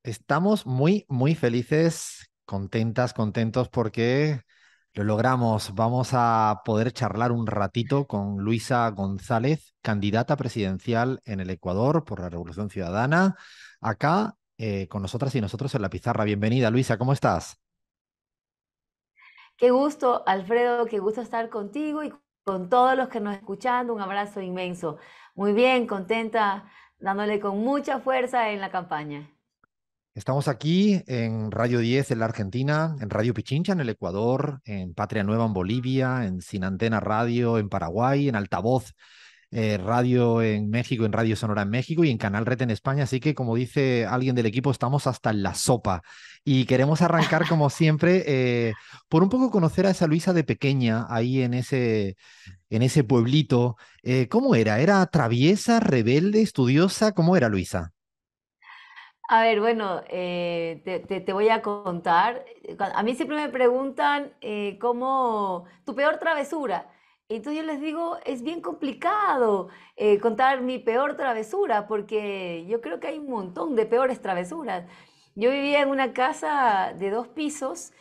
Estamos muy felices, contentas, contentos porque lo logramos. Vamos a poder charlar un ratito con Luisa González, candidata presidencial en el Ecuador por la Revolución Ciudadana, acá con nosotras y nosotros en la pizarra. Bienvenida, Luisa, ¿cómo estás? Qué gusto, Alfredo, qué gusto estar contigo y con todos los que nos escuchan. Un abrazo inmenso. Muy bien, contenta, dándole con mucha fuerza en la campaña. Estamos aquí en Radio 10 en la Argentina, en Radio Pichincha en el Ecuador, en Patria Nueva en Bolivia, en Sin Antena Radio en Paraguay, en Altavoz Radio en México, en Radio Sonora en México y en Canal Red en España. Así que, como dice alguien del equipo, estamos hasta en la sopa. Y queremos arrancar, como siempre, por un poco conocer a esa Luisa de pequeña, ahí en ese pueblito. ¿Cómo era? ¿Era traviesa, rebelde, estudiosa? ¿Cómo era Luisa? A ver, bueno, te voy a contar. A mí siempre me preguntan cómo tu peor travesura. Entonces yo les digo, es bien complicado contar mi peor travesura, porque yo creo que hay un montón de peores travesuras. Yo vivía en una casa de 2 pisos.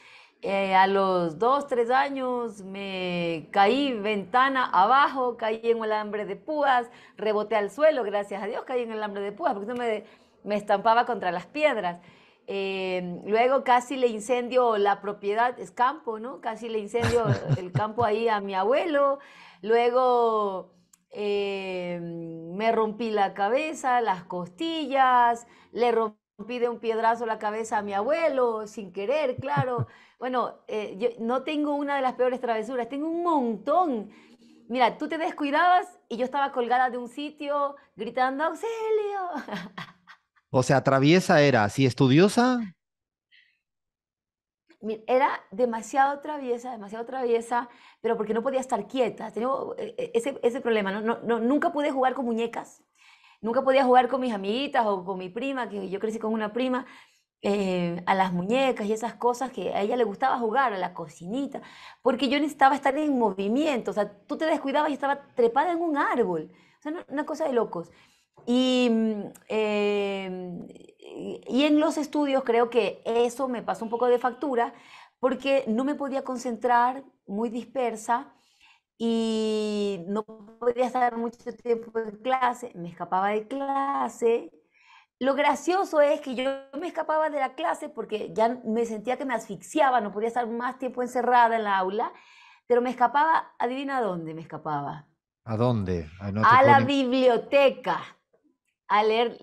A los 2, 3 años me caí ventana abajo, caí en un alambre de púas, reboté al suelo, gracias a Dios caí en el alambre de púas, porque no me estampaba contra las piedras. Luego casi le incendio la propiedad, es campo, ¿no? Casi le incendio el campo ahí a mi abuelo. Luego me rompí la cabeza, las costillas, le rompí de un piedrazo la cabeza a mi abuelo, sin querer, claro. Bueno, yo no tengo una de las peores travesuras, tengo un montón. Mira, tú te descuidabas y yo estaba colgada de un sitio gritando auxilio. O sea, traviesa era, sí, estudiosa. Era demasiado traviesa, pero porque no podía estar quieta. Tenía ese problema, ¿no? Nunca pude jugar con muñecas, nunca podía jugar con mis amiguitas o con mi prima, que yo crecí con una prima, a las muñecas y esas cosas que a ella le gustaba jugar, a la cocinita, porque yo necesitaba estar en movimiento. O sea, tú te descuidabas y estaba trepada en un árbol. O sea, una cosa de locos. Y, y en los estudios creo que eso me pasó un poco de factura porque no me podía concentrar, muy dispersa y no podía estar mucho tiempo en clase, me escapaba de clase. Lo gracioso es que yo me escapaba de la clase porque ya me sentía que me asfixiaba, no podía estar más tiempo encerrada en la aula, pero me escapaba, adivina dónde me escapaba, ¿A dónde? Ay, no te a puedo la ni... biblioteca a leer,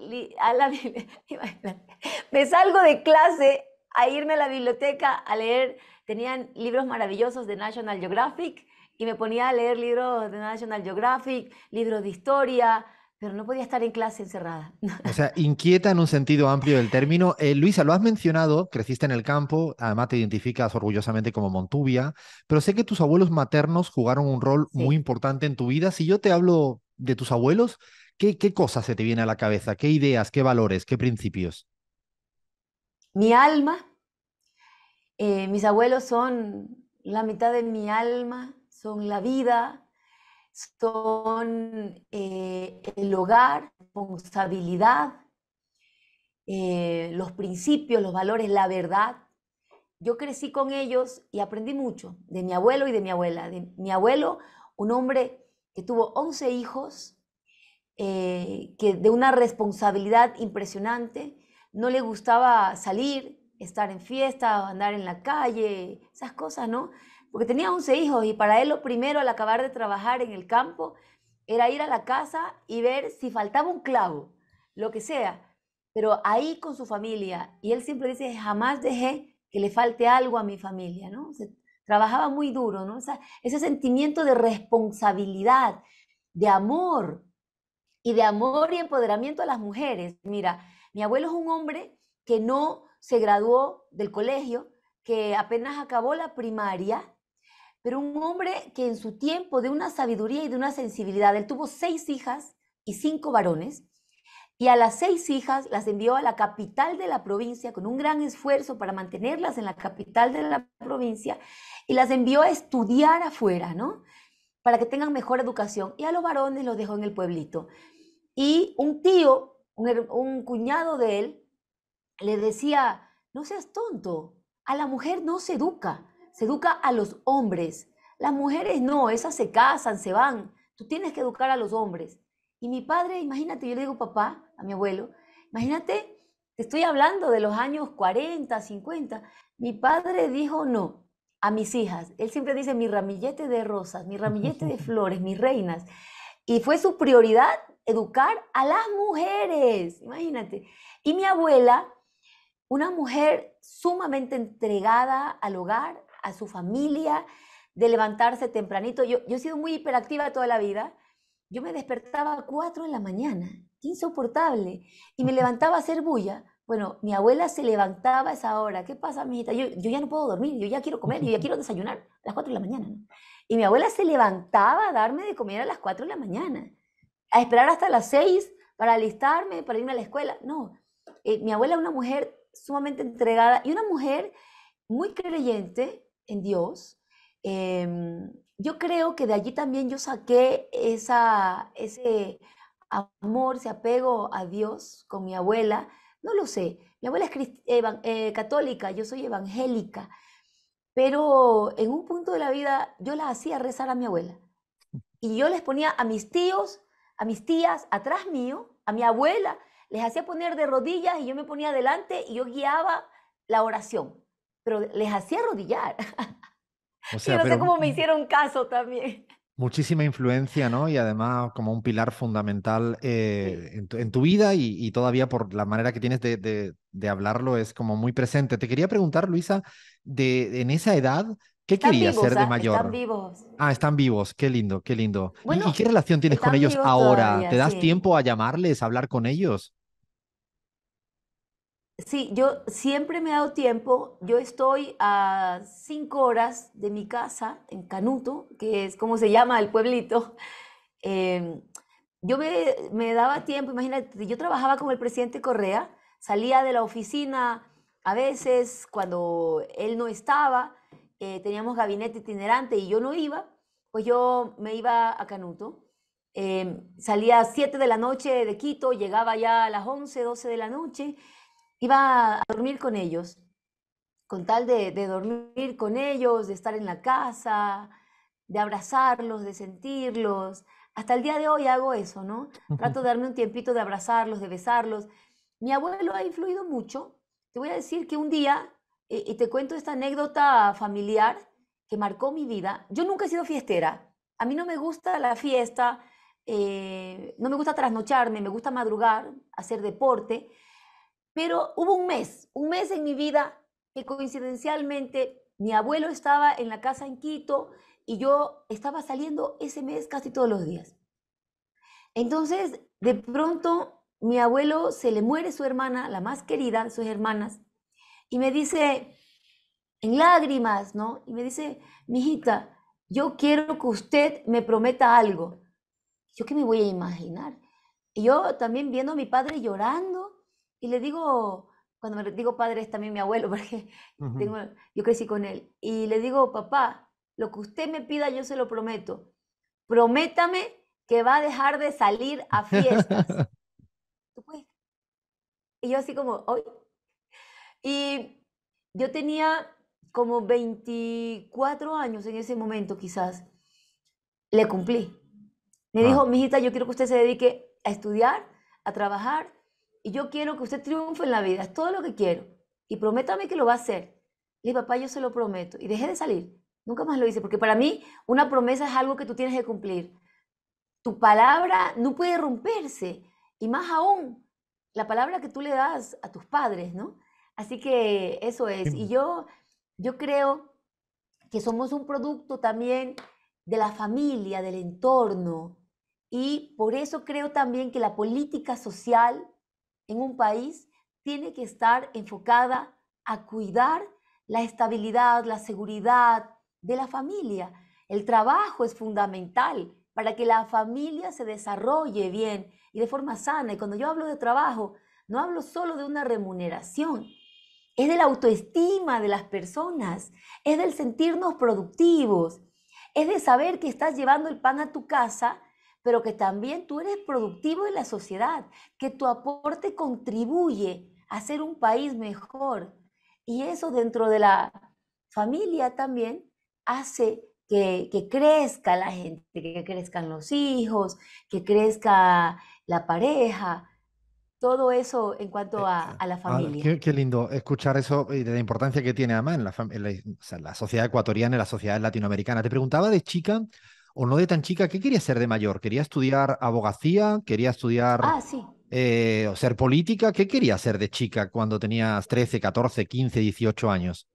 imagínate, me salgo de clase a irme a la biblioteca a leer, tenían libros maravillosos de National Geographic y me ponía a leer libros de National Geographic, libros de historia, pero no podía estar en clase encerrada. O sea, inquieta en un sentido amplio del término. Luisa, lo has mencionado, creciste en el campo, además te identificas orgullosamente como Montubia, pero sé que tus abuelos maternos jugaron un rol muy Sí, importante en tu vida. Si yo te hablo de tus abuelos, ¿qué cosa se te viene a la cabeza? ¿Qué ideas, qué valores, qué principios? mi alma, mis abuelos son la mitad de mi alma, son la vida, son el hogar, responsabilidad, los principios, los valores, la verdad. Yo crecí con ellos y aprendí mucho de mi abuelo y de mi abuela. De mi abuelo, un hombre que tuvo 11 hijos, que de una responsabilidad impresionante, no le gustaba salir, estar en fiesta, andar en la calle, esas cosas, ¿no? Porque tenía 11 hijos y para él lo primero al acabar de trabajar en el campo era ir a la casa y ver si faltaba un clavo, lo que sea, pero ahí con su familia. Y él siempre dice, jamás dejé que le falte algo a mi familia, ¿no? O sea, trabajaba muy duro, ¿no? Ese sentimiento de responsabilidad, de amor, y de amor y empoderamiento a las mujeres. Mira, mi abuelo es un hombre que no se graduó del colegio, que apenas acabó la primaria, pero un hombre que en su tiempo de una sabiduría y de una sensibilidad, él tuvo 6 hijas y 5 varones, y a las 6 hijas las envió a la capital de la provincia con un gran esfuerzo para mantenerlas en la capital de la provincia y las envió a estudiar afuera, ¿no? Para que tengan mejor educación. Y a los varones los dejó en el pueblito. Y un tío, un cuñado de él, le decía, no seas tonto, a la mujer no se educa a los hombres. Las mujeres no, esas se casan, se van. Tú tienes que educar a los hombres. Y mi padre, imagínate, yo le digo papá, a mi abuelo, imagínate, te estoy hablando de los años 40, 50. Mi padre dijo no a mis hijas. Él siempre dice mi ramillete de rosas, mi ramillete de flores, mis reinas. Y fue su prioridad educar a las mujeres, imagínate. Y mi abuela, una mujer sumamente entregada al hogar, a su familia, de levantarse tempranito. Yo he sido muy hiperactiva toda la vida. Yo me despertaba a 4 de la mañana, qué insoportable, y me levantaba a hacer bulla. Bueno, mi abuela se levantaba a esa hora. ¿Qué pasa, mijita? Yo ya no puedo dormir, yo ya quiero comer, yo ya quiero desayunar a las 4 de la mañana, ¿no? Y mi abuela se levantaba a darme de comer a las 4 de la mañana, a esperar hasta las 6 para alistarme, para irme a la escuela. No, mi abuela es una mujer sumamente entregada y una mujer muy creyente en Dios. Yo creo que de allí también yo saqué ese amor, ese apego a Dios con mi abuela. No lo sé. Mi abuela es católica, yo soy evangélica, pero en un punto de la vida yo la hacía rezar a mi abuela. Y yo les ponía a mis tíos, a mis tías atrás mío, a mi abuela, les hacía poner de rodillas y yo me ponía adelante y yo guiaba la oración, pero les hacía arrodillar. O Y sea, no sé pero cómo me hicieron caso también. muchísima influencia, ¿no? Y además como un pilar fundamental Sí. en tu vida y todavía por la manera que tienes de hablarlo es como muy presente. Te quería preguntar, Luisa, en esa edad, ¿qué Están querías vivos, ser de ¿ah? Están mayor? vivos. Ah, están vivos, qué lindo, qué lindo. ¿Y Bueno, qué relación tienes con están ellos vivos ahora? todavía, ¿Te das sí. tiempo a llamarles, a hablar con ellos? Sí, yo siempre me he dado tiempo. Yo estoy a 5 horas de mi casa en Canuto, que es como se llama el pueblito. Em, yo me daba tiempo, imagínate, yo trabajaba con el presidente Correa, salía de la oficina a veces cuando él no estaba, teníamos gabinete itinerante y yo no iba, pues yo me iba a Canuto. Salía a 7 de la noche de Quito, llegaba ya a las 11, 12 de la noche, iba a dormir con ellos, con tal de dormir con ellos, de estar en la casa, de abrazarlos, de sentirlos. Hasta el día de hoy hago eso, ¿no? Trato de darme un tiempito de abrazarlos, de besarlos. Mi abuelo ha influido mucho. Te voy a decir que un día, y te cuento esta anécdota familiar que marcó mi vida. Yo nunca he sido fiestera. A mí no me gusta la fiesta, no me gusta trasnocharme, me gusta madrugar, hacer deporte. Pero hubo un mes en mi vida que coincidencialmente mi abuelo estaba en la casa en Quito y yo estaba saliendo ese mes casi todos los días. Entonces, de pronto, mi abuelo se le muere su hermana, la más querida de sus hermanas, y me dice, en lágrimas, ¿no? Y me dice, mijita, yo quiero que usted me prometa algo. ¿Yo qué me voy a imaginar? Y yo también viendo a mi padre llorando y le digo, cuando me digo padre es también mi abuelo, porque Ujú. tengo, yo crecí con él, y le digo, papá, lo que usted me pida yo se lo prometo. Prométame que va a dejar de salir a fiestas. ¿Tú puedes? Y yo así como, "Ay". Y yo tenía como 24 años en ese momento quizás. Le cumplí. Me Ah, dijo, mijita, yo quiero que usted se dedique a estudiar, a trabajar, y yo quiero que usted triunfe en la vida, es todo lo que quiero. Y prométame que lo va a hacer. Le dije, papá, yo se lo prometo. Y dejé de salir. Nunca más lo hice, porque para mí una promesa es algo que tú tienes que cumplir. Tu palabra no puede romperse, y más aún la palabra que tú le das a tus padres, ¿no? Así que eso es. Y sí. yo creo que somos un producto también de la familia, del entorno. Y por eso creo también que la política social en un país tiene que estar enfocada a cuidar la estabilidad, la seguridad de la familia. El trabajo es fundamental para que la familia se desarrolle bien y de forma sana. Y cuando yo hablo de trabajo, no hablo solo de una remuneración, es de la autoestima de las personas, es del sentirnos productivos, es de saber que estás llevando el pan a tu casa, pero que también tú eres productivo en la sociedad, que tu aporte contribuye hacer un país mejor. Y eso dentro de la familia también hace que crezca la gente, que crezcan los hijos, que crezca la pareja, todo eso en cuanto a la familia. Qué lindo escuchar eso y de la importancia que tiene además o sea, en la sociedad ecuatoriana y la sociedad latinoamericana. Te preguntaba de chica o no de tan chica, ¿qué querías ser de mayor? ¿Quería estudiar abogacía? ¿Quería estudiar Ah, sí. o ser política? ¿Qué querías ser de chica cuando tenías 13, 14, 15, 18 años?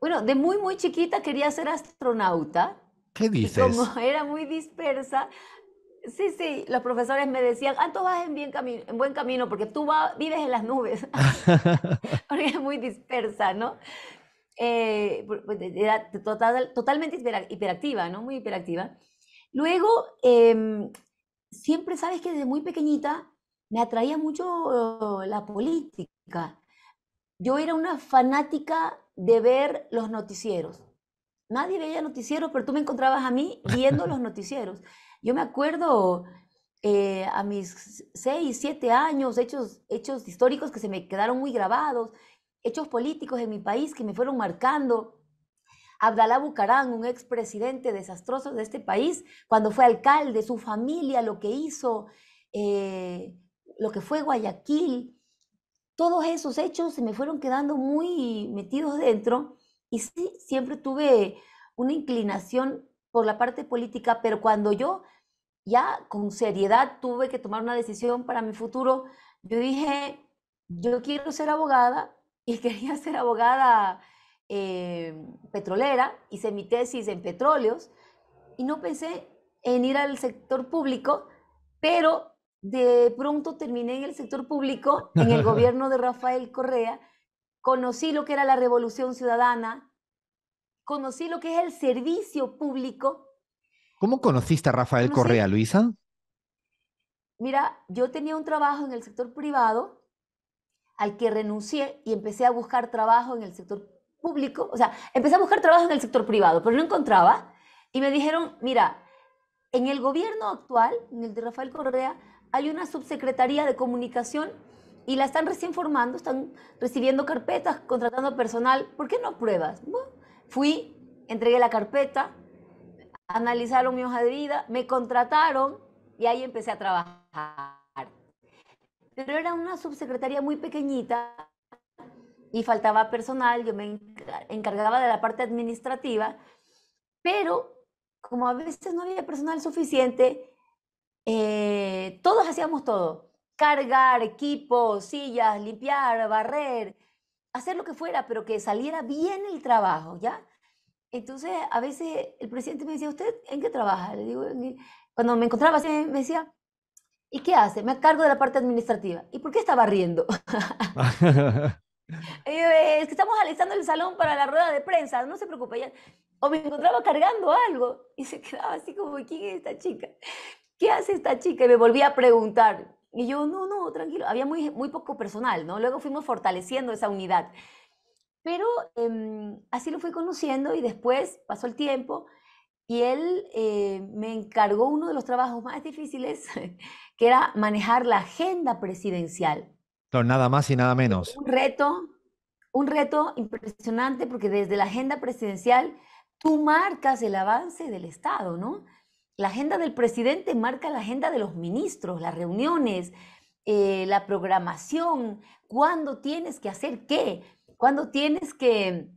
Bueno, de muy, muy chiquita quería ser astronauta ¿Qué y como dices? era muy dispersa, sí, sí, los profesores me decían, ah, tú vas en buen camino porque vives en las nubes, porque es muy dispersa, ¿no? Era totalmente hiperactiva, ¿no? Muy hiperactiva. Luego, siempre sabes que desde muy pequeñita me atraía mucho la política. Yo era una fanática de ver los noticieros. Nadie veía noticieros, pero tú me encontrabas a mí viendo los noticieros. Yo me acuerdo a mis 6, 7 años, hechos históricos que se me quedaron muy grabados, hechos políticos en mi país que me fueron marcando. Abdalá Bucarán, un expresidente desastroso de este país, cuando fue alcalde, su familia, lo que hizo, eh, lo que fue Guayaquil, todos esos hechos se me fueron quedando muy metidos dentro y sí, siempre tuve una inclinación por la parte política, pero cuando yo ya con seriedad tuve que tomar una decisión para mi futuro, yo dije, yo quiero ser abogada y quería ser abogada petrolera, hice mi tesis en petróleos y no pensé en ir al sector público, pero de pronto terminé en el sector público, en el gobierno de Rafael Correa, conocí lo que era la revolución ciudadana, conocí lo que es el servicio público, ¿Cómo conociste a Rafael conocí, Correa, Luisa? mira, yo tenía un trabajo en el sector privado al que renuncié y empecé a buscar trabajo en el sector público, o sea, empecé a buscar trabajo en el sector privado, pero no encontraba y me dijeron, mira, en el gobierno actual, en el de Rafael Correa, hay una subsecretaría de comunicación y la están recién formando, están recibiendo carpetas, contratando personal. ¿Por qué no pruebas? Bueno, fui, entregué la carpeta, analizaron mi hoja de vida, me contrataron y ahí empecé a trabajar. Pero era una subsecretaría muy pequeñita y faltaba personal, yo me encargaba de la parte administrativa, pero como a veces no había personal suficiente, todos hacíamos todo. Cargar, equipos, sillas, limpiar, barrer, hacer lo que fuera, pero que saliera bien el trabajo, ¿ya? Entonces, a veces el presidente me decía, ¿usted en qué trabaja? Le digo, cuando me encontraba así, me decía, ¿y qué hace? Me cargo de la parte administrativa. ¿Y por qué está barriendo? Es que estamos alistando el salón para la rueda de prensa, no se preocupe. Ya. O me encontraba cargando algo y se quedaba así como, ¿quién es esta chica? ¿Qué hace esta chica? Y me volví a preguntar. Y yo, no, no, tranquilo, había muy, muy poco personal, ¿no? Luego fuimos fortaleciendo esa unidad. Pero así lo fui conociendo y después pasó el tiempo y él me encargó uno de los trabajos más difíciles, que era manejar la agenda presidencial. No, nada más y nada menos. Un reto, un reto impresionante porque desde la agenda presidencial tú marcas el avance del Estado, ¿no? La agenda del presidente marca la agenda de los ministros, las reuniones, la programación, cuándo tienes que hacer qué, cuándo tienes que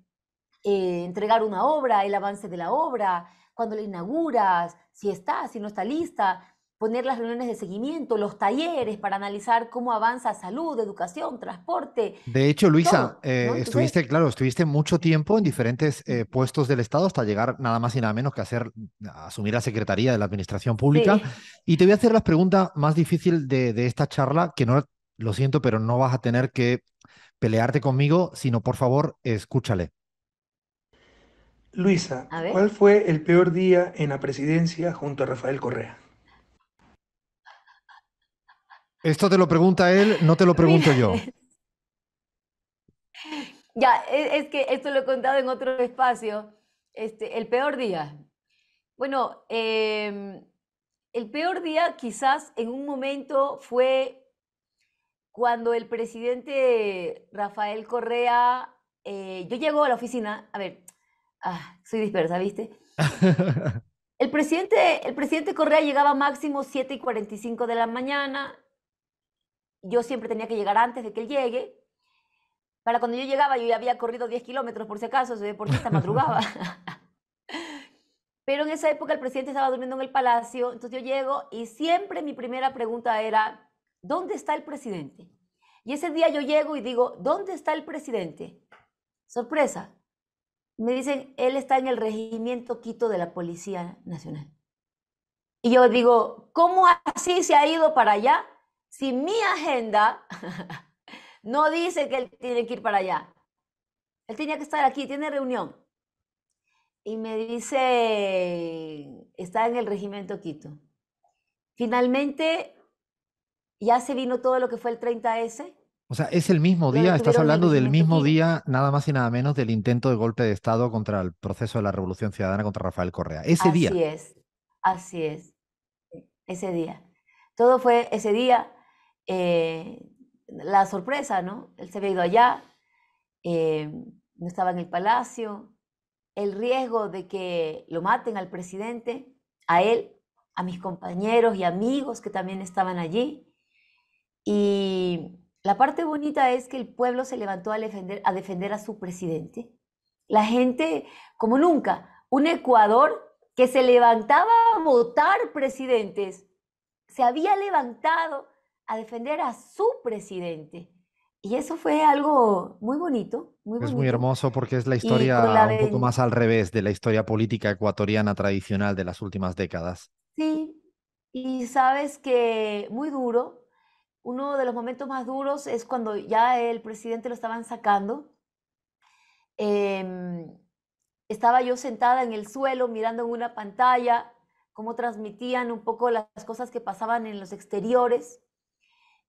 entregar una obra, el avance de la obra, cuando la inauguras, si está, si no está lista, poner las reuniones de seguimiento, los talleres para analizar cómo avanza salud, educación, transporte, De hecho, Luisa, todo, ¿no? Entonces, estuviste mucho tiempo en diferentes puestos del Estado hasta llegar nada más y nada menos que a asumir la Secretaría de la Administración Pública. sí, Y te voy a hacer la pregunta más difícil de esta charla, que no, lo siento, pero no vas a tener que pelearte conmigo, sino por favor, escúchale. Luisa, a ver. ¿cuál fue el peor día en la presidencia junto a Rafael Correa? Esto te lo pregunta él, no te lo Mira, pregunto yo. ya, es que esto lo he contado en otro espacio, el peor día. Bueno, el peor día quizás en un momento fue cuando el presidente Rafael Correa, yo llego a la oficina, a ver, soy dispersa, ¿viste? El presidente Correa llegaba máximo 7:45 de la mañana. Yo siempre tenía que llegar antes de que él llegue. Para cuando yo llegaba, yo ya había corrido 10 kilómetros, por si acaso, soy deportista, madrugaba. Pero en esa época el presidente estaba durmiendo en el palacio, entonces yo llego y siempre mi primera pregunta era, ¿dónde está el presidente? Y ese día yo llego y digo, ¿dónde está el presidente? Sorpresa. Me dicen, él está en el Regimiento Quito de la Policía Nacional. Y yo digo, ¿cómo así se ha ido para allá? Si mi agenda no dice que él tiene que ir para allá. Él tenía que estar aquí, tiene reunión. Y me dice, está en el Regimiento Quito. Finalmente, ya se vino todo lo que fue el 30S. O sea, es el mismo Lo día, estás detuvieron en el hablando del Regimiento mismo Quito. día, nada más y nada menos, del intento de golpe de Estado contra el proceso de la Revolución Ciudadana contra Rafael Correa. Ese día. Así es, así es, ese día. Todo fue ese día. La sorpresa, ¿no? Él se había ido allá, no estaba en el palacio, el riesgo de que lo maten al presidente, a él, a mis compañeros y amigos que también estaban allí. Y la parte bonita es que el pueblo se levantó a defender a su presidente. La gente, como nunca, un Ecuador que se levantaba a votar presidentes, se había levantado a defender a su presidente. Y eso fue algo muy bonito, muy Es muy bonito. hermoso porque es la Y con historia la un poco más al revés de la historia política ecuatoriana tradicional de las últimas décadas. sí, y sabes que muy duro, uno de los momentos más duros es cuando ya el presidente lo estaban sacando. Em, Estaba yo sentada en el suelo mirando en una pantalla cómo transmitían un poco las cosas que pasaban en los exteriores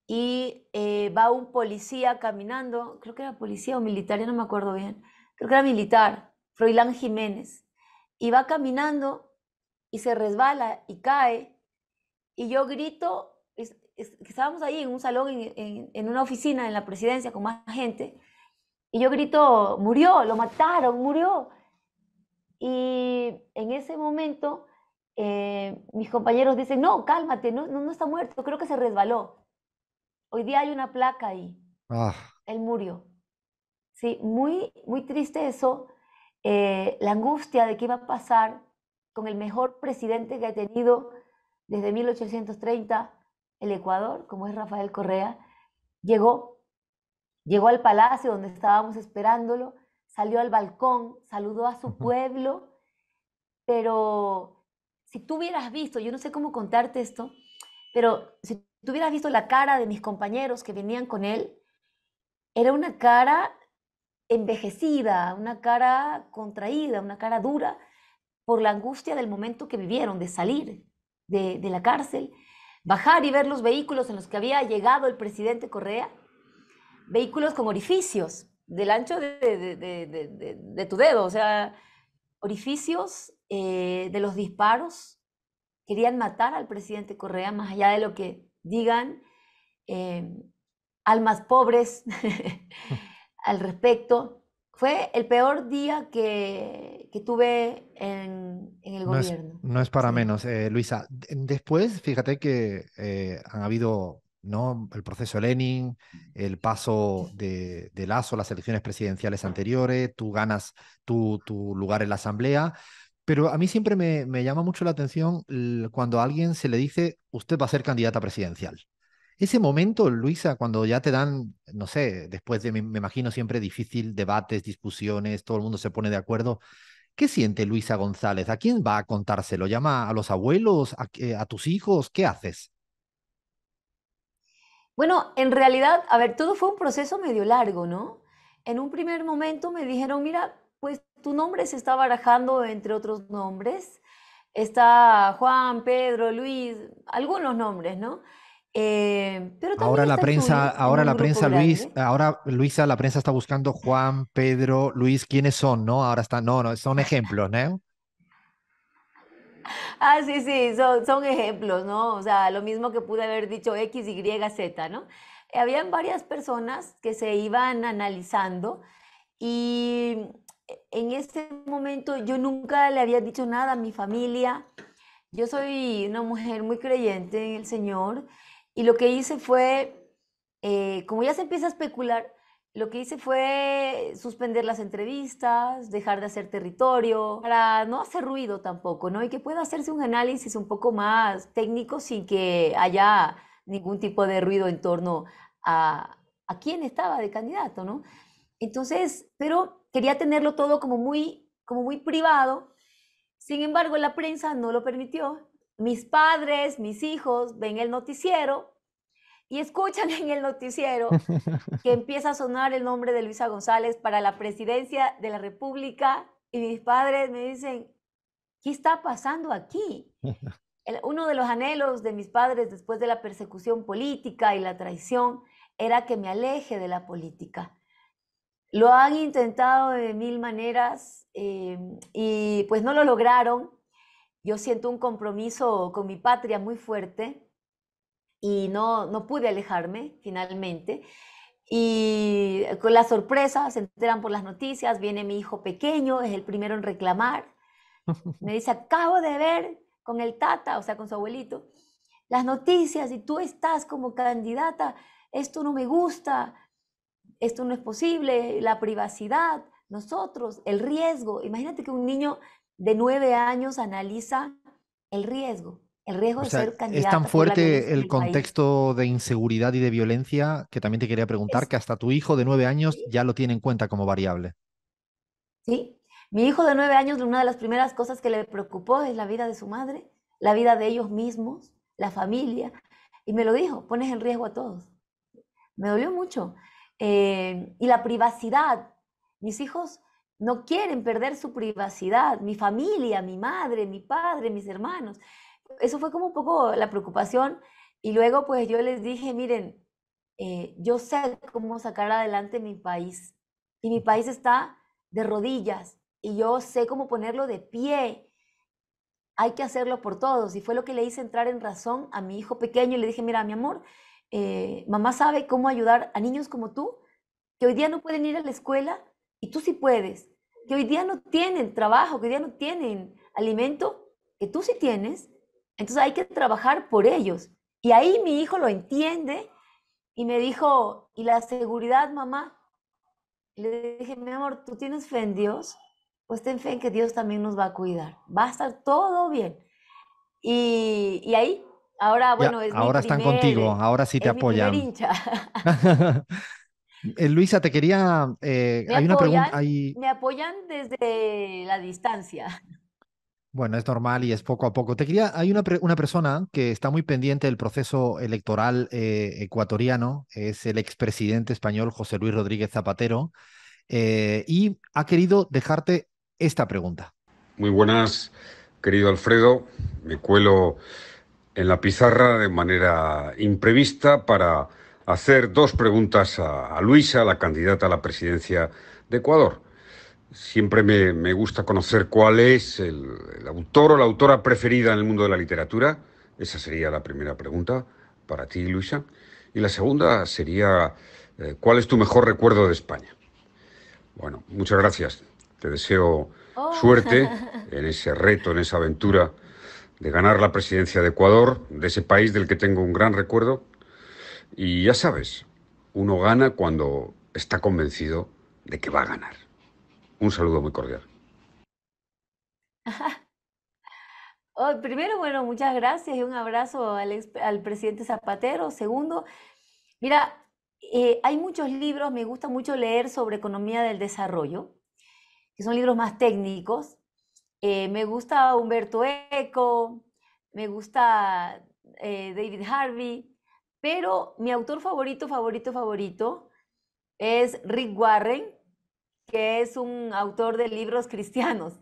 y va un policía caminando, creo que era policía o militar, ya no me acuerdo bien, creo que era militar, Froilán Jiménez, y va caminando y se resbala y cae y yo grito, que estábamos ahí en un salón, en una oficina en la presidencia con más gente, y yo grito, murió, lo mataron, murió. Y en ese momento mis compañeros dicen, no, cálmate, no, no, no está muerto, creo que se resbaló. Hoy día hay una placa ahí, Ah, él murió. Sí, muy, muy triste eso, la angustia de qué iba a pasar con el mejor presidente que ha tenido desde 1830 el Ecuador, como es Rafael Correa. Llegó, llegó al palacio donde estábamos esperándolo, salió al balcón, saludó a su pueblo, pero si tú hubieras visto, yo no sé cómo contarte esto, pero si tú hubieras visto la cara de mis compañeros que venían con él, era una cara envejecida, una cara contraída, una cara dura por la angustia del momento que vivieron, de salir de la cárcel, bajar y ver los vehículos en los que había llegado el presidente Correa, vehículos con orificios del ancho de tu dedo, o sea, orificios de los disparos. Querían matar al presidente Correa, más allá de lo que digan eh, almas pobres al respecto. Fue el peor día que tuve en el no es, gobierno. no es para Sí. menos, Luisa. Después, fíjate que han habido, ¿no? El proceso Lenin, el paso de Lasso, las elecciones presidenciales anteriores, tú ganas tu lugar en la asamblea, pero a mí siempre me llama mucho la atención cuando a alguien se le dice, usted va a ser candidata presidencial. Ese momento, Luisa, cuando ya te dan, no sé, después de, me imagino siempre difícil, debates, discusiones, todo el mundo se pone de acuerdo. ¿Qué siente Luisa González? ¿A quién va a contárselo? ¿Llama a los abuelos? ¿A tus hijos? ¿Qué haces? Bueno, en realidad, a ver, todo fue un proceso medio largo, ¿no? En un primer momento me dijeron, mira, pues tu nombre se está barajando entre otros nombres. Está Juan, Pedro, Luis, algunos nombres, ¿no? Pero también está el tuyo en Ahora un la grupo prensa, Luis, grande. ahora Luisa, la prensa está buscando Juan, Pedro, Luis, ¿quiénes son? ¿No? Ahora están, no, no, son ejemplos, ¿no? Sí, sí, son ejemplos, ¿no? O sea, lo mismo que pude haber dicho X, Y, Z, ¿no? habían varias personas que se iban analizando y en ese momento yo nunca le había dicho nada a mi familia. Yo soy una mujer muy creyente en el Señor y lo que hice fue, como ya se empieza a especular, lo que hice fue suspender las entrevistas, dejar de hacer territorio, para no hacer ruido tampoco, ¿no? Y que pueda hacerse un análisis un poco más técnico sin que haya ningún tipo de ruido en torno a quién estaba de candidato, ¿no? Entonces, pero quería tenerlo todo como muy privado. Sin embargo, la prensa no lo permitió. Mis padres, mis hijos ven el noticiero y escuchan en el noticiero que empieza a sonar el nombre de Luisa González para la presidencia de la República y mis padres me dicen, ¿qué está pasando aquí? Uno de los anhelos de mis padres después de la persecución política y la traición era que me aleje de la política. Lo han intentado de mil maneras y pues no lo lograron. Yo siento un compromiso con mi patria muy fuerte y no pude alejarme finalmente. Y con la sorpresa, se enteran por las noticias, viene mi hijo pequeño, es el primero en reclamar. Me dice, acabo de ver con el tata, o sea, con su abuelito, las noticias y tú estás como candidata, esto no me gusta, esto no es posible, la privacidad, nosotros, el riesgo. Imagínate que un niño de 9 años analiza el riesgo O de sea, ser es tan candidata por la fuerte violencia en el el país. contexto de inseguridad y de violencia que también te quería preguntar Es, que hasta tu hijo de 9 años ya lo tiene en cuenta como variable. ¿Sí? Mi hijo de 9 años, una de las primeras cosas que le preocupó es la vida de su madre, la vida de ellos mismos, la familia. Y me lo dijo, pones en riesgo a todos. Me dolió mucho. Y la privacidad. Mis hijos no quieren perder su privacidad. Mi familia, mi madre, mi padre, mis hermanos. Eso fue como un poco la preocupación. Y luego pues yo les dije, miren, yo sé cómo sacar adelante mi país. Y mi país está de rodillas. Y yo sé cómo ponerlo de pie. Hay que hacerlo por todos. Y fue lo que le hice entrar en razón a mi hijo pequeño. Y le dije, mira, mi amor, mamá sabe cómo ayudar a niños como tú, que hoy día no pueden ir a la escuela y tú sí puedes. Que hoy día no tienen trabajo, que hoy día no tienen alimento, que tú sí tienes. Entonces hay que trabajar por ellos. Y ahí mi hijo lo entiende y me dijo, ¿y la seguridad, mamá? Le dije, mi amor, ¿tú tienes fe en Dios? Pues ten fe en que Dios también nos va a cuidar. Va a estar todo bien. Y ahí, ahora, Ya, bueno, ahora están contigo, ahora sí te es mi primer apoyan. hincha. Luisa, te quería, Me hay una pregunta, apoyan, me apoyan desde la distancia. bueno, es normal y es poco a poco. Te quería, hay una persona que está muy pendiente del proceso electoral ecuatoriano, es el expresidente español José Luis Rodríguez Zapatero, y ha querido dejarte esta pregunta. Muy buenas, querido Alfredo. Me cuelo en la pizarra de manera imprevista para hacer dos preguntas a Luisa, la candidata a la presidencia de Ecuador. Siempre me gusta conocer cuál es el autor o la autora preferida en el mundo de la literatura. Esa sería la primera pregunta para ti, Luisa. Y la segunda sería, ¿cuál es tu mejor recuerdo de España? Bueno, muchas gracias. Te deseo Oh, suerte en ese reto, en esa aventura de ganar la presidencia de Ecuador, de ese país del que tengo un gran recuerdo. Y ya sabes, uno gana cuando está convencido de que va a ganar. Un saludo muy cordial. oh, primero, bueno, muchas gracias y un abrazo al presidente Zapatero. Segundo, mira, hay muchos libros, me gusta mucho leer sobre economía del desarrollo, que son libros más técnicos. Me gusta Humberto Eco, me gusta David Harvey, pero mi autor favorito es Rick Warren, que es un autor de libros cristianos.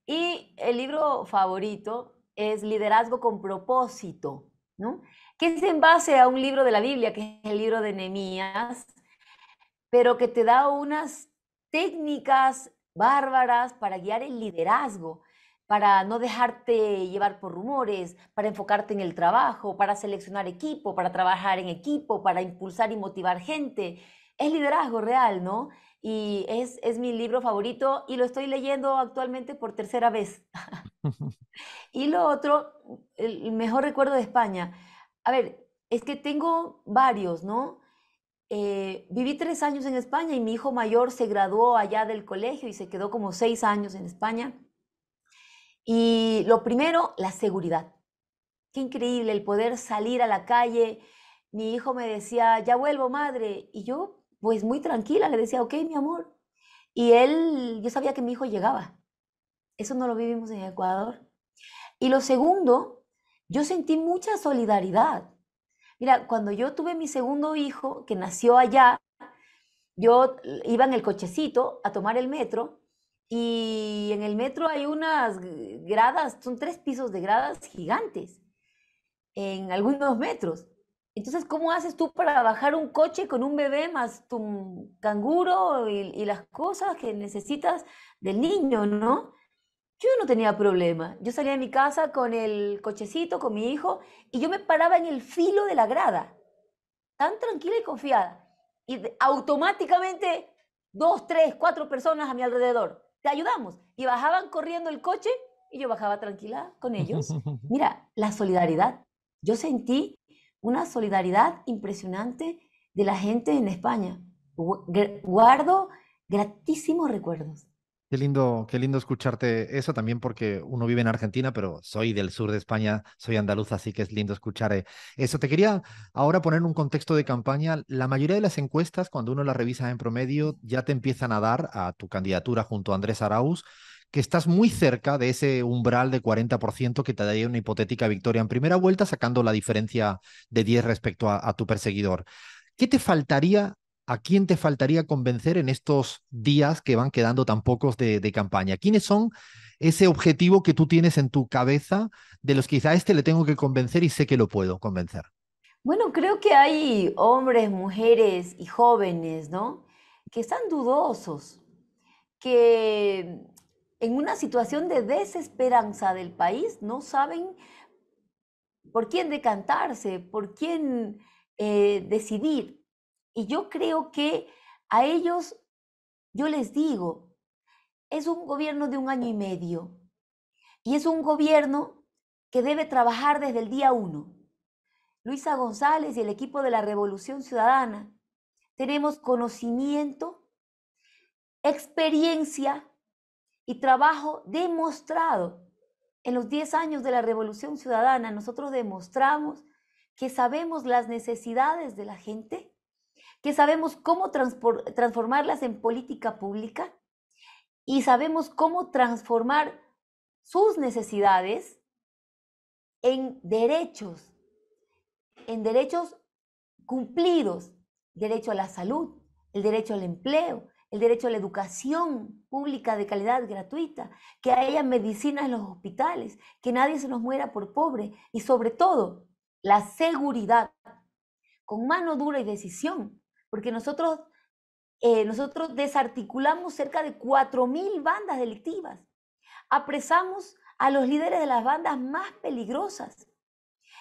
Y el libro favorito es Liderazgo con propósito, ¿no? Que es en base a un libro de la Biblia, que es el libro de Nehemías, pero que te da unas técnicas bárbaras para guiar el liderazgo. para no dejarte llevar por rumores, para enfocarte en el trabajo, para seleccionar equipo, para trabajar en equipo, para impulsar y motivar gente. Es liderazgo real, ¿no? Y es mi libro favorito y lo estoy leyendo actualmente por tercera vez. Y lo otro, el mejor recuerdo de España. A ver, es que tengo varios, ¿no? Viví 3 años en España y mi hijo mayor se graduó allá del colegio y se quedó como 6 años en España. Y lo primero, la seguridad. Qué increíble el poder salir a la calle. Mi hijo me decía, ya vuelvo, madre. Y yo, pues muy tranquila, le decía, ok, mi amor. Y él, yo sabía que mi hijo llegaba. Eso no lo vivimos en Ecuador. Y lo segundo, yo sentí mucha solidaridad. Mira, cuando yo tuve mi segundo hijo, que nació allá, yo iba en el cochecito a tomar el metro y en el metro hay unas gradas, son 3 pisos de gradas gigantes en algunos metros. Entonces, ¿cómo haces tú para bajar un coche con un bebé más tu canguro y las cosas que necesitas del niño, ¿no? Yo no tenía problema. Yo salía de mi casa con el cochecito, con mi hijo, y yo me paraba en el filo de la grada, tan tranquila y confiada. Y automáticamente 2, 3, 4 personas a mi alrededor. Te ayudamos. Y bajaban corriendo el coche y yo bajaba tranquila con ellos. Mira, la solidaridad. Yo sentí una solidaridad impresionante de la gente en España. Guardo gratísimos recuerdos. Qué lindo escucharte eso también porque uno vive en Argentina, pero soy del sur de España, soy andaluz, así que es lindo escuchar eso. Te quería ahora poner un contexto de campaña. La mayoría de las encuestas, cuando uno las revisa en promedio, ya te empiezan a dar a tu candidatura junto a Andrés Arauz, que estás muy cerca de ese umbral de 40% que te daría una hipotética victoria en primera vuelta, sacando la diferencia de 10 respecto a tu perseguidor. ¿Qué te faltaría? ¿A quién te faltaría convencer en estos días que van quedando tan pocos de campaña? ¿Quiénes son ese objetivo que tú tienes en tu cabeza de los que quizá a este le tengo que convencer y sé que lo puedo convencer? Bueno, creo que hay hombres, mujeres y jóvenes, ¿no? Que están dudosos, que en una situación de desesperanza del país no saben por quién decantarse, por quién decidir. Y yo creo que a ellos, yo les digo, es un gobierno de 1 año y medio y es un gobierno que debe trabajar desde el día 1. Luisa González y el equipo de la Revolución Ciudadana tenemos conocimiento, experiencia y trabajo demostrado. En los 10 años de la Revolución Ciudadana, nosotros demostramos que sabemos las necesidades de la gente, que sabemos cómo transformarlas en política pública y sabemos cómo transformar sus necesidades en derechos cumplidos: derecho a la salud, el derecho al empleo, el derecho a la educación pública de calidad gratuita, que haya medicina en los hospitales, que nadie se nos muera por pobre y sobre todo la seguridad con mano dura y decisión, porque nosotros desarticulamos cerca de 4.000 bandas delictivas, apresamos a los líderes de las bandas más peligrosas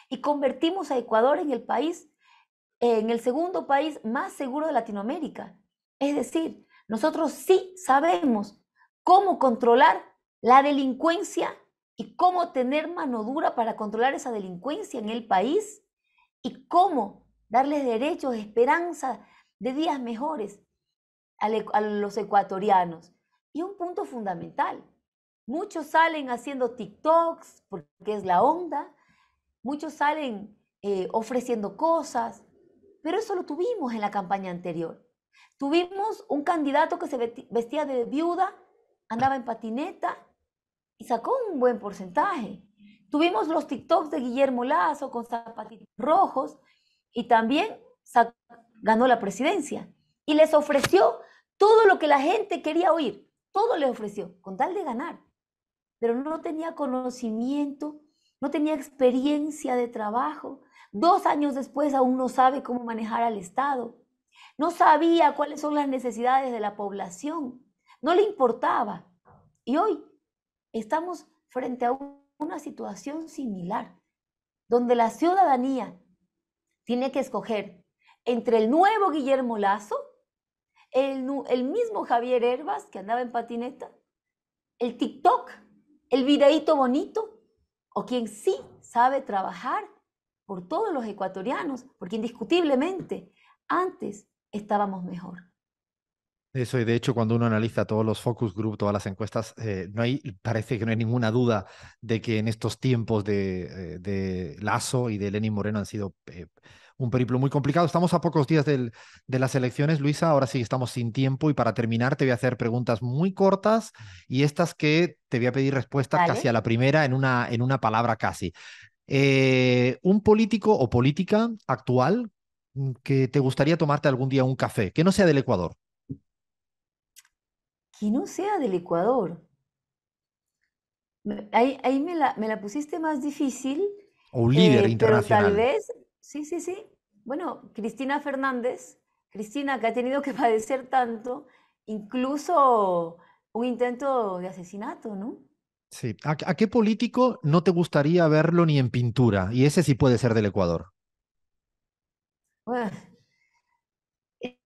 y convertimos a Ecuador en el segundo país más seguro de Latinoamérica. Es decir, nosotros sí sabemos cómo controlar la delincuencia y cómo tener mano dura para controlar esa delincuencia en el país y cómo darles derechos, esperanza de días mejores a los ecuatorianos. Y un punto fundamental, muchos salen haciendo TikToks porque es la onda, muchos salen ofreciendo cosas, pero eso lo tuvimos en la campaña anterior. Tuvimos un candidato que se vestía de viuda, andaba en patineta y sacó un buen porcentaje. Tuvimos los TikToks de Guillermo Lazo con zapatitos rojos y también ganó la presidencia. Y les ofreció todo lo que la gente quería oír, todo les ofreció, con tal de ganar. Pero no tenía conocimiento, no tenía experiencia de trabajo. 2 años después aún no sabe cómo manejar al Estado. No sabía cuáles son las necesidades de la población. No le importaba. Y hoy estamos frente a una situación similar, donde la ciudadanía tiene que escoger entre el nuevo Guillermo Lasso, el mismo Javier Herbas que andaba en patineta, el TikTok, el videíto bonito, o quien sí sabe trabajar por todos los ecuatorianos, porque indiscutiblemente antes estábamos mejor. Eso, y de hecho, cuando uno analiza todos los focus group, todas las encuestas, parece que no hay ninguna duda de que en estos tiempos de Lasso y de Lenín Moreno han sido un periplo muy complicado. Estamos a pocos días de las elecciones, Luisa. Ahora sí estamos sin tiempo y para terminar te voy a hacer preguntas muy cortas y estas que te voy a pedir respuesta casi a ¿Vale? la primera en una palabra casi. Un político o política actual que te gustaría tomarte algún día un café, que no sea del Ecuador. Que no sea del Ecuador. Ahí me la pusiste más difícil, O un líder pero tal internacional. vez, sí, sí, sí. Bueno, Cristina Fernández, Cristina que ha tenido que padecer tanto, incluso un intento de asesinato, ¿no? Sí. ¿A qué político no te gustaría verlo ni en pintura? Y ese sí puede ser del Ecuador. Bueno,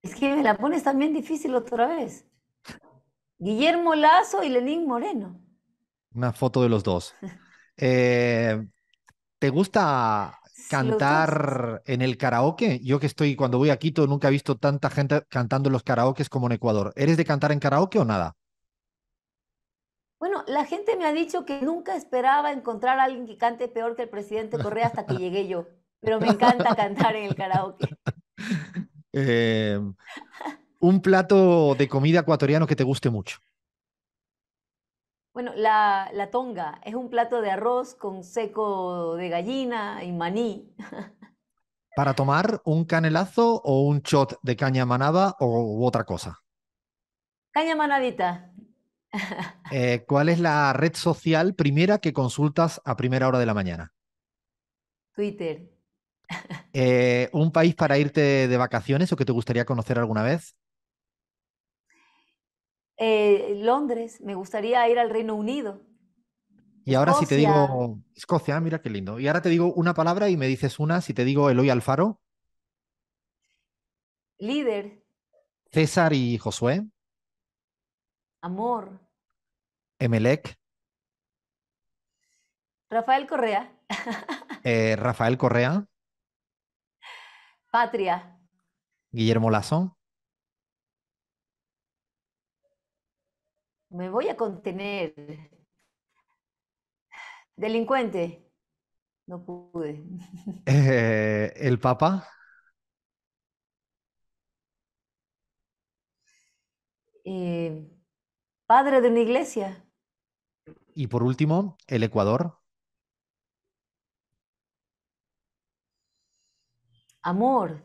es que me la pones también difícil otra vez. Guillermo Lazo y Lenín Moreno. Una foto de los dos. Eh, ¿Te gusta Los dos. cantar en el karaoke? Yo que estoy, cuando voy a Quito, nunca he visto tanta gente cantando en los karaokes como en Ecuador. ¿Eres de cantar en karaoke o nada? Bueno, la gente me ha dicho que nunca esperaba encontrar a alguien que cante peor que el presidente Correa hasta que llegué yo, pero me encanta cantar en el karaoke. Eh, un plato de comida ecuatoriano que te guste mucho. Bueno, la tonga es un plato de arroz con seco de gallina y maní. ¿Para tomar un canelazo o un shot de caña manaba o u otra cosa? Caña manavita, ¿Cuál es la red social primera que consultas a primera hora de la mañana? Twitter, ¿Un país para irte de vacaciones o que te gustaría conocer alguna vez? Londres, me gustaría ir al Reino Unido, Y ahora si te Escocia, digo Escocia, mira qué lindo. Y ahora te digo una palabra y me dices una. Si te digo Eloy Alfaro, líder, César y Josué, amor, Emelec, Rafael Correa, Rafael Correa, patria. Guillermo Lasso. Me voy a contener. Delincuente, no pude. El Papa. Eh, padre de una iglesia, Y por último, el Ecuador. amor.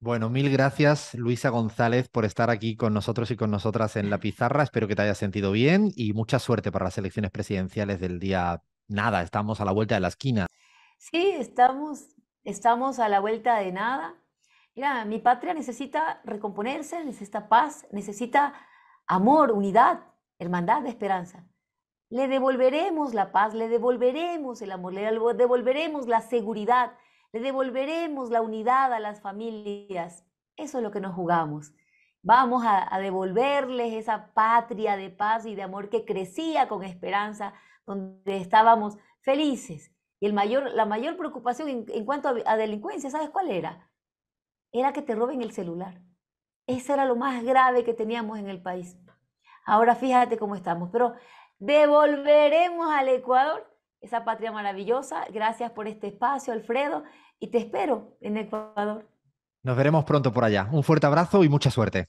Bueno, mil gracias, Luisa González, por estar aquí con nosotros y con nosotras en la pizarra. Espero que te hayas sentido bien y mucha suerte para las elecciones presidenciales del día. Nada, estamos a la vuelta de la esquina. Sí, estamos a la vuelta de nada. Mira, mi patria necesita recomponerse, necesita paz, necesita amor, unidad, hermandad, esperanza. Le devolveremos la paz, le devolveremos el amor, le devolveremos la seguridad, le devolveremos la unidad a las familias. Eso es lo que nos jugamos. Vamos a devolverles esa patria de paz y de amor que crecía con esperanza, donde estábamos felices. Y la mayor preocupación en cuanto a delincuencia, ¿sabes cuál era? Era que te roben el celular. Eso era lo más grave que teníamos en el país. Ahora fíjate cómo estamos, pero devolveremos al Ecuador esa patria maravillosa. Gracias por este espacio, Alfredo, y te espero en Ecuador. Nos veremos pronto por allá. Un fuerte abrazo y mucha suerte.